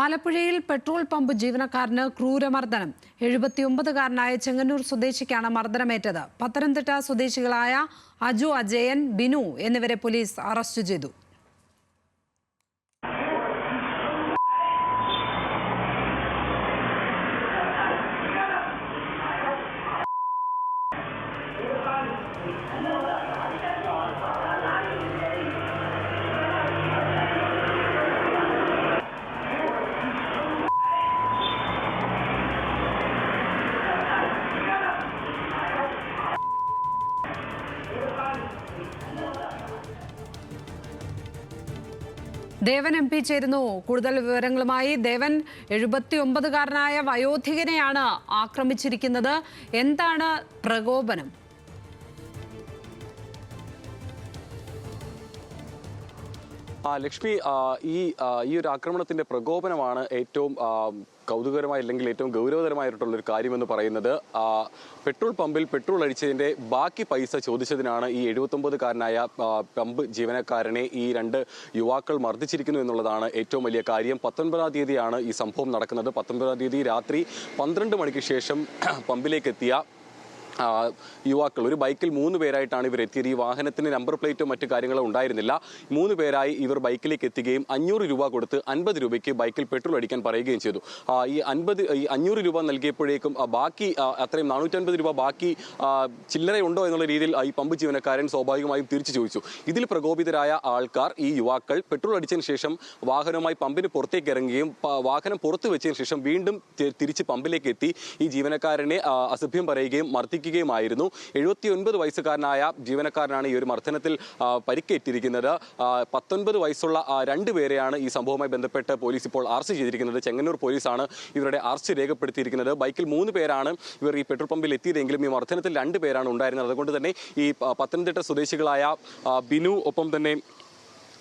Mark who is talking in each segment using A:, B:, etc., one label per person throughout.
A: ആലപ്പുഴയിൽ petrol pump ജീവനക്കാരന് ക്രൂരമർദ്ദനം. 79-കാരനായ ചെങ്ങന്നൂർ സ്വദേശിക്കാണ് മർദ്ദനമേറ്റത്. പത്തനംതിട്ട സ്വദേശികളായ അജു, അജയൻ, ബിനു എന്നിവരെ പോലീസ് അറസ്റ്റ് ചെയ്തു. ദേവൻ എം പി ചേരുന്നു കൂടുതൽ വിവരങ്ങളുമായി. ദേവൻ, 79-കാരനായ വയോധികനെയാണ് ആക്രമിച്ചിരിക്കുന്നത്. എന്താണ് പ്രകോപനം?
B: ലക്ഷ്മി, ഈ ഒരു ആക്രമണത്തിന്റെ പ്രകോപനമാണ് ഏറ്റവും കൗതുകകരമായ അല്ലെങ്കിൽ ഏറ്റവും ഗൗരവതരമായിട്ടുള്ളൊരു കാര്യമെന്ന് പറയുന്നത്. പെട്രോൾ പമ്പിൽ പെട്രോൾ അടിച്ചതിൻ്റെ ബാക്കി പൈസ ചോദിച്ചതിനാണ് ഈ 79-കാരനായ പമ്പ് ജീവനക്കാരനെ ഈ രണ്ട് യുവാക്കൾ മർദ്ദിച്ചിരിക്കുന്നു എന്നുള്ളതാണ് ഏറ്റവും വലിയ കാര്യം. 19-ാം തീയതിയാണ് ഈ സംഭവം നടക്കുന്നത്. 19-ാം തീയതി രാത്രി 12 മണിക്ക് ശേഷം പമ്പിലേക്ക് എത്തിയ യുവാക്കൾ, ഒരു ബൈക്കിൽ 3 പേരായിട്ടാണ് ഇവർ എത്തിയത്. ഈ വാഹനത്തിന് നമ്പർ പ്ലേറ്റോ മറ്റു കാര്യങ്ങളോ ഉണ്ടായിരുന്നില്ല. 3 പേരായി ഇവർ ബൈക്കിലേക്ക് എത്തുകയും 500 രൂപ കൊടുത്ത് 50 രൂപയ്ക്ക് ബൈക്കിൽ പെട്രോൾ അടിക്കാൻ പറയുകയും ചെയ്തു. ഈ 500 രൂപ നൽകിയപ്പോഴേക്കും ബാക്കി അത്രയും 450 രൂപ ബാക്കി ചില്ലറയുണ്ടോ എന്നുള്ള രീതിയിൽ ഈ പമ്പ് ജീവനക്കാരൻ സ്വാഭാവികമായും തിരിച്ചു ചോദിച്ചു. ഇതിൽ പ്രകോപിതരായ ആൾക്കാർ, ഈ യുവാക്കൾ പെട്രോൾ അടിച്ചതിന് ശേഷം വാഹനവുമായി പമ്പിന് പുറത്തേക്ക് ഇറങ്ങുകയും വാഹനം പുറത്തു വെച്ചതിന് ശേഷം വീണ്ടും തിരിച്ച് പമ്പിലേക്ക് എത്തി ഈ ജീവനക്കാരനെ അസഭ്യം പറയുകയും മർദ്ദിക്കുകയുമായിരുന്നു. 79 വയസ്സുകാരനായ ജീവനക്കാരനാണ് ഈ ഒരു മർദ്ദനത്തിൽ പരിക്കേറ്റിരിക്കുന്നത്. 19 വയസ്സുള്ള 2 പേരെയാണ് ഈ സംഭവവുമായി ബന്ധപ്പെട്ട് പോലീസ് ഇപ്പോൾ അറസ്റ്റ് ചെയ്തിരിക്കുന്നത്. ചെങ്ങന്നൂർ പോലീസാണ് ഇവരുടെ അറസ്റ്റ് രേഖപ്പെടുത്തിയിരിക്കുന്നത്. ബൈക്കിൽ 3 പേരാണ് ഇവർ ഈ പെട്രോൾ പമ്പിൽ എത്തിയതെങ്കിലും ഈ മർദ്ദനത്തിൽ 2 പേരാണ് ഉണ്ടായിരുന്നത്. അതുകൊണ്ട് തന്നെ ഈ പത്തനംതിട്ട സ്വദേശികളായ ബിനു ഒപ്പം തന്നെ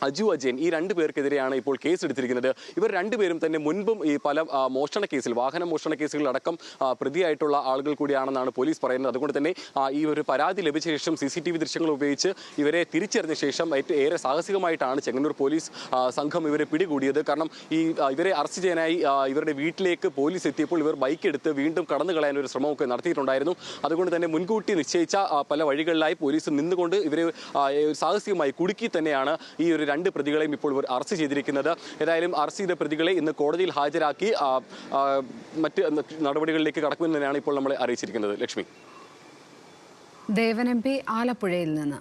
B: അജു, അജയൻ, ഈ 2 പേർക്കെതിരെയാണ് ഇപ്പോൾ കേസ് എടുത്തിരിക്കുന്നത്. ഇവർ 2 പേരും തന്നെ മുൻപും ഈ പല മോഷണ കേസിൽ, വാഹന മോഷണ കേസുകളിലടക്കം പ്രതിയായിട്ടുള്ള ആളുകൾ കൂടിയാണെന്നാണ് പോലീസ് പറയുന്നത്. അതുകൊണ്ട് തന്നെ ഈ ഒരു പരാതി ലഭിച്ച ശേഷം CCTV ദൃശ്യങ്ങൾ ഉപയോഗിച്ച് ഇവരെ തിരിച്ചറിഞ്ഞ ശേഷം ഏറെ സാഹസികമായിട്ടാണ് ചെങ്ങന്നൂർ പോലീസ് സംഘം ഇവരെ പിടികൂടിയത്. കാരണം ഇവരെ അറസ്റ്റ് ചെയ്യാനായി ഇവരുടെ വീട്ടിലേക്ക് പോലീസ് എത്തിയപ്പോൾ ഇവർ ബൈക്ക് എടുത്ത് വീണ്ടും കടന്നു കളയാൻ ഒരു ശ്രമമൊക്കെ നടത്തിയിട്ടുണ്ടായിരുന്നു. അതുകൊണ്ട് തന്നെ മുൻകൂട്ടി നിശ്ചയിച്ച പല വഴികളിലായി പോലീസ് നിന്നുകൊണ്ട് ഇവരെ സാഹസികമായി കുടുക്കി തന്നെയാണ് ഈ ഒരു 2 പ്രതികളെയും ഇപ്പോൾ ഇവർ അറസ്റ്റ് ചെയ്തിരിക്കുന്നത്. ഏതായാലും അറസ്റ്റ് ചെയ്ത പ്രതികളെ ഇന്ന് കോടതിയിൽ ഹാജരാക്കി മറ്റ് നടപടികളിലേക്ക് കടക്കുമെന്ന് തന്നെയാണ് ഇപ്പോൾ നമ്മളെ അറിയിച്ചിരിക്കുന്നത്. ലക്ഷ്മി.
A: ദേവൻ എം പി, ആലപ്പുഴയിൽ നിന്ന്.